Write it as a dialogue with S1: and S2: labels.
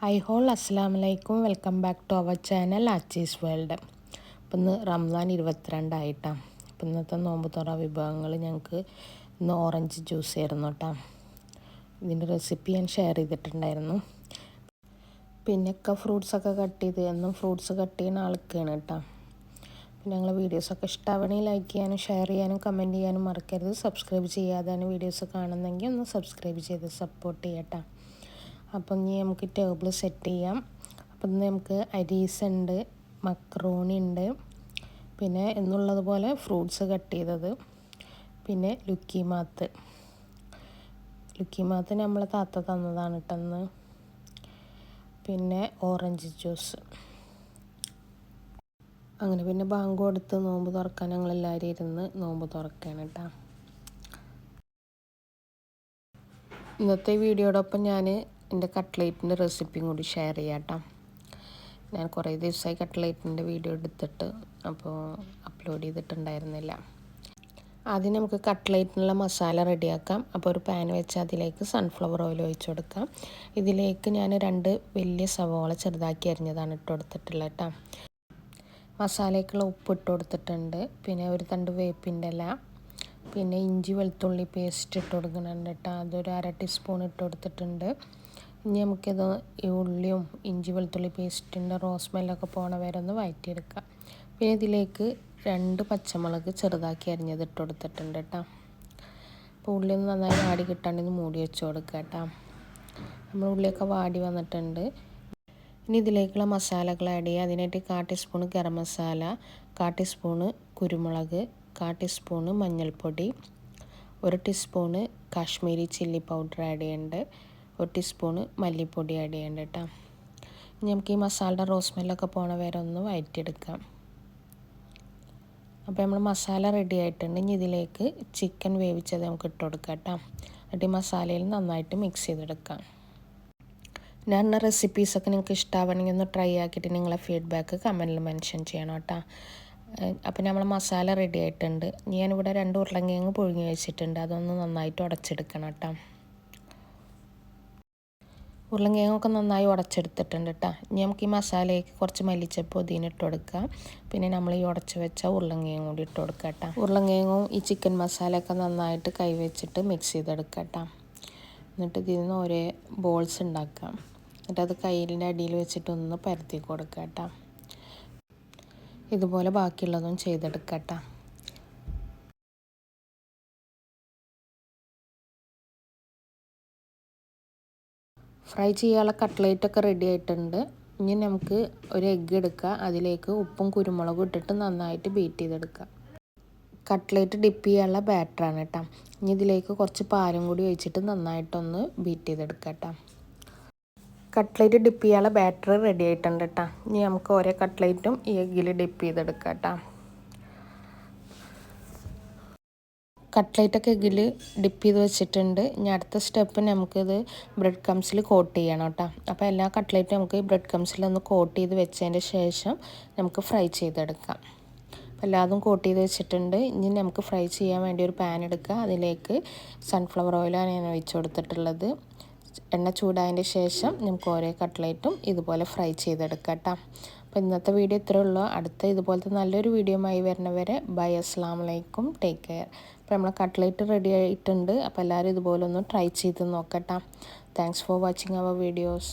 S1: High whole അസ്സലാമലൈക്കും. Welcome back to our channel Achees world. അപ്പം ഇന്ന് റംസാൻ 22 അപ്പം ഇന്നത്തെ നോമ്പ് തുറ വിഭവങ്ങൾ ഞങ്ങൾക്ക് ഇന്ന് ഓറഞ്ച് ജ്യൂസ് ആയിരുന്നു കേട്ടോ. ഇതിൻ്റെ റെസിപ്പി ഞാൻ ഷെയർ ചെയ്തിട്ടുണ്ടായിരുന്നു. പിന്നെയൊക്കെ ഫ്രൂട്ട്സൊക്കെ കട്ട് ചെയ്ത് എന്നും ഫ്രൂട്ട്സ് കട്ട് ചെയ്യുന്ന ആൾക്കാണ് കേട്ടോ. പിന്നെ ഞങ്ങളെ വീഡിയോസൊക്കെ ഇഷ്ടമാവണമെങ്കിൽ ലൈക്ക് ചെയ്യാനും ഷെയർ ചെയ്യാനും കമൻറ്റ് ചെയ്യാനും മറക്കരുത്. സബ്സ്ക്രൈബ് ചെയ്യാതാണ് വീഡിയോസ് കാണുന്നെങ്കിൽ ഒന്ന് സബ്സ്ക്രൈബ് ചെയ്ത് സപ്പോർട്ട് ചെയ്യട്ടോ. അപ്പം ഇനി നമുക്ക് ടേബിൾ സെറ്റ് ചെയ്യാം. അപ്പം ഇന്ന് നമുക്ക് അരീസ് ഉണ്ട്, മക്രോണി ഉണ്ട്, പിന്നെ എന്നുള്ളതുപോലെ ഫ്രൂട്ട്സ് കട്ട് ചെയ്തത്, പിന്നെ ലുക്കിമാത്ത് നമ്മളെ താത്ത തന്നതാണ് കേട്ടെന്ന്, പിന്നെ ഓറഞ്ച് ജ്യൂസ്. അങ്ങനെ പിന്നെ ബാങ്ക് കൊടുത്ത് നോമ്പ് തുറക്കാൻ ഞങ്ങളെല്ലാവരും ഇരുന്ന് നോമ്പ് തുറക്കുകയാണ് കേട്ടോ. ഇന്നത്തെ വീഡിയോടൊപ്പം ഞാൻ എൻ്റെ കട്ട്ലേറ്റിൻ്റെ റെസിപ്പിയും കൂടി ഷെയർ ചെയ്യാം കേട്ടോ. ഞാൻ കുറേ ദിവസമായി കട്ട്ലേറ്റിൻ്റെ വീഡിയോ എടുത്തിട്ട് അപ്പോൾ അപ്ലോഡ് ചെയ്തിട്ടുണ്ടായിരുന്നില്ല. ആദ്യം നമുക്ക് കട്ട്ലേറ്റിനുള്ള മസാല റെഡിയാക്കാം. അപ്പോൾ ഒരു പാൻ വെച്ച് അതിലേക്ക് സൺഫ്ലവർ ഓയിൽ ഒഴിച്ച് കൊടുക്കാം. ഇതിലേക്ക് ഞാൻ 2 വലിയ സവോള ചെറുതാക്കി അരിഞ്ഞതാണ് ഇട്ട് കൊടുത്തിട്ടുള്ളത് കേട്ടോ. മസാലയ്ക്കുള്ള ഉപ്പ് ഇട്ട് കൊടുത്തിട്ടുണ്ട്. പിന്നെ ഒരു തണ്ട് വേപ്പിൻ്റെ ഇല, പിന്നെ ഇഞ്ചി വെളുത്തുള്ളി പേസ്റ്റ് ഇട്ട് കൊടുക്കുന്നുണ്ട് കേട്ടോ. അതൊരു 1/2 ടീസ്പൂൺ ഇട്ട് കൊടുത്തിട്ടുണ്ട്. ഇനി നമുക്കിത് ഈ ഉള്ളിയും ഇഞ്ചി വെളുത്തുള്ളി പേസ്റ്റിൻ്റെ സ്മെല്ലൊക്കെ പോണ വരെ ഒന്ന് വഴറ്റിയെടുക്കാം. പിന്നെ ഇതിലേക്ക് 2 പച്ചമുളക് ചെറുതാക്കി അരിഞ്ഞത് ഇട്ട് കൊടുത്തിട്ടുണ്ട് കേട്ടോ. അപ്പോൾ ഉള്ളി ഒന്ന് നന്നായി വാടി കിട്ടാണ്ടെന്ന് മൂടി വെച്ച് കൊടുക്കുക കേട്ടോ. നമ്മൾ ഉള്ളിയൊക്കെ വാടി വന്നിട്ടുണ്ട്. ഇനി ഇതിലേക്കുള്ള മസാലകൾ ആഡ് ചെയ്യുക. അതിനായിട്ട് 1/4 ടീസ്പൂൺ ഗരം മസാല, 1/4 ടീസ്പൂൺ കുരുമുളക്, 1/4 ടീസ്പൂൺ മഞ്ഞൾപ്പൊടി, 1 teaspoon Kashmiri chilli powder add ചെയ്യുന്നുണ്ട്, 1 ടീസ്പൂൺ മല്ലിപ്പൊടി ആഡ് ചെയ്യുന്നുണ്ട് കേട്ടോ. ഇനി നമുക്ക് ഈ മസാലയുടെ സ്മെല്ലൊക്കെ പോണ വരെ ഒന്ന് വഴറ്റിയെടുക്കാം. അപ്പോൾ നമ്മൾ മസാല റെഡി ആയിട്ടുണ്ട്. ഇനി ഇതിലേക്ക് ചിക്കൻ വേവിച്ചത് നമുക്ക് ഇട്ട് കൊടുക്കാം കേട്ടോ. എന്നിട്ട് ഈ മസാലയിൽ നന്നായിട്ട് മിക്സ് ചെയ്തെടുക്കാം. ഞാൻ റെസിപ്പീസൊക്കെ നിങ്ങൾക്ക് ഇഷ്ടമാവണമെങ്കിൽ ഒന്ന് ട്രൈ ആക്കിയിട്ട് നിങ്ങളെ ഫീഡ്ബാക്ക് കമൻറ്റിൽ മെൻഷൻ ചെയ്യണം കേട്ടോ. അപ്പോൾ നമ്മൾ മസാല റെഡി ആയിട്ടുണ്ട്. ഞാനിവിടെ 2 ഉരുളക്കിഴങ്ങ് പുഴുങ്ങി വെച്ചിട്ടുണ്ട്. അതൊന്ന് നന്നായിട്ട് ഉടച്ചെടുക്കണം കേട്ടോ. ഉരുളക്കിഴങ്ങൊക്കെ നന്നായി ഉടച്ചെടുത്തിട്ടുണ്ട് കേട്ടോ. ഇനി നമുക്ക് ഈ മസാലയ്ക്ക് കുറച്ച് മല്ലിച്ചപ്പ് പുതിന ഇട്ട് കൊടുക്കുക. പിന്നെ നമ്മൾ ഈ ഉടച്ച് വെച്ച ഉരുളക്കിഴങ്ങ് കൂടി ഇട്ട് കൊടുക്കുക കേട്ടോ. ഉരുളക്കിഴങ്ങും ഈ ചിക്കൻ മസാലയൊക്കെ നന്നായിട്ട് കൈവച്ചിട്ട് മിക്സ് ചെയ്തെടുക്കുക കേട്ടോ. എന്നിട്ട് ഇതിൽ നിന്ന് ഓരോ ബോൾസ് ഉണ്ടാക്കാം. എന്നിട്ട് അത് കയ്യിലിൻ്റെ അടിയിൽ വെച്ചിട്ടൊന്ന് പരത്തി കൊടുക്കുക കേട്ടോ. ഇതുപോലെ ബാക്കിയുള്ളതും ചെയ്തെടുക്കുക കേട്ടോ. ഫ്രൈ ചെയ്യാനുള്ള കട്ട്ലേറ്റൊക്കെ റെഡി ആയിട്ടുണ്ട്. ഇനി നമുക്ക് ഒരു എഗ്ഗ് എടുക്കുക. അതിലേക്ക് ഉപ്പും കുരുമുളകും ഇട്ടിട്ട് നന്നായിട്ട് ബീറ്റ് ചെയ്തെടുക്കുക. കട്ട്ലേറ്റ് ഡിപ്പ് ചെയ്യാനുള്ള ബാറ്ററാണ് കേട്ടോ. ഇനി ഇതിലേക്ക് കുറച്ച് പാലും കൂടി ഒഴിച്ചിട്ട് നന്നായിട്ടൊന്ന് ബീറ്റ് ചെയ്തെടുക്കുക കേട്ടോ. കട്ട്ലേറ്റ് ഡിപ്പ് ചെയ്യാനുള്ള ബാറ്റർ റെഡി ആയിട്ടുണ്ട് കേട്ടോ. ഇനി നമുക്ക് ഓരോ കട്ട്ലേറ്റും ഈ എഗ്ഗിൽ ഡിപ്പ് ചെയ്തെടുക്കുക കേട്ടോ. കട്ട്ലേറ്റൊക്കെ എഗ്ഗിൽ ഡിപ്പ് ചെയ്ത് വെച്ചിട്ടുണ്ട്. ഇനി അടുത്ത സ്റ്റെപ്പ് നമുക്കിത് ബ്രെഡ് ക്രംസിൽ കോട്ട് ചെയ്യണം കേട്ടോ. അപ്പോൾ എല്ലാ കട്ട്ലേറ്റും നമുക്ക് ബ്രെഡ് ക്രംസിലൊന്ന് കോട്ട് ചെയ്ത് വെച്ചതിൻ്റെ ശേഷം നമുക്ക് ഫ്രൈ ചെയ്തെടുക്കാം. അപ്പോൾ എല്ലാതും കോട്ട് ചെയ്ത് വെച്ചിട്ടുണ്ട്. ഇനി നമുക്ക് ഫ്രൈ ചെയ്യാൻ വേണ്ടി ഒരു പാൻ എടുക്കുക. അതിലേക്ക് സൺഫ്ലവർ ഓയിലാണ് ഞാൻ ഒഴിച്ച് കൊടുത്തിട്ടുള്ളത്. എണ്ണ ചൂടായതിൻ്റെ ശേഷം നമുക്ക് ഓരോ കട്ട്ലേറ്റും ഇതുപോലെ ഫ്രൈ ചെയ്തെടുക്കാം കേട്ടോ. അപ്പോൾ ഇന്നത്തെ വീഡിയോ ഇത്രയേ ഉള്ളൂ. അടുത്ത ഇതുപോലത്തെ നല്ലൊരു വീഡിയോയുമായി വരുന്നവരെ ബൈ, അസ്സലാമു അലൈക്കും, ടേക്ക് കെയർ. അപ്പോൾ നമ്മളെ കട്ട്ലേറ്റ് റെഡി ആയിട്ടുണ്ട്. അപ്പോൾ എല്ലാവരും ഇതുപോലെ ഒന്ന് ട്രൈ ചെയ്ത് നോക്കട്ടോ. Thanks for watching our videos.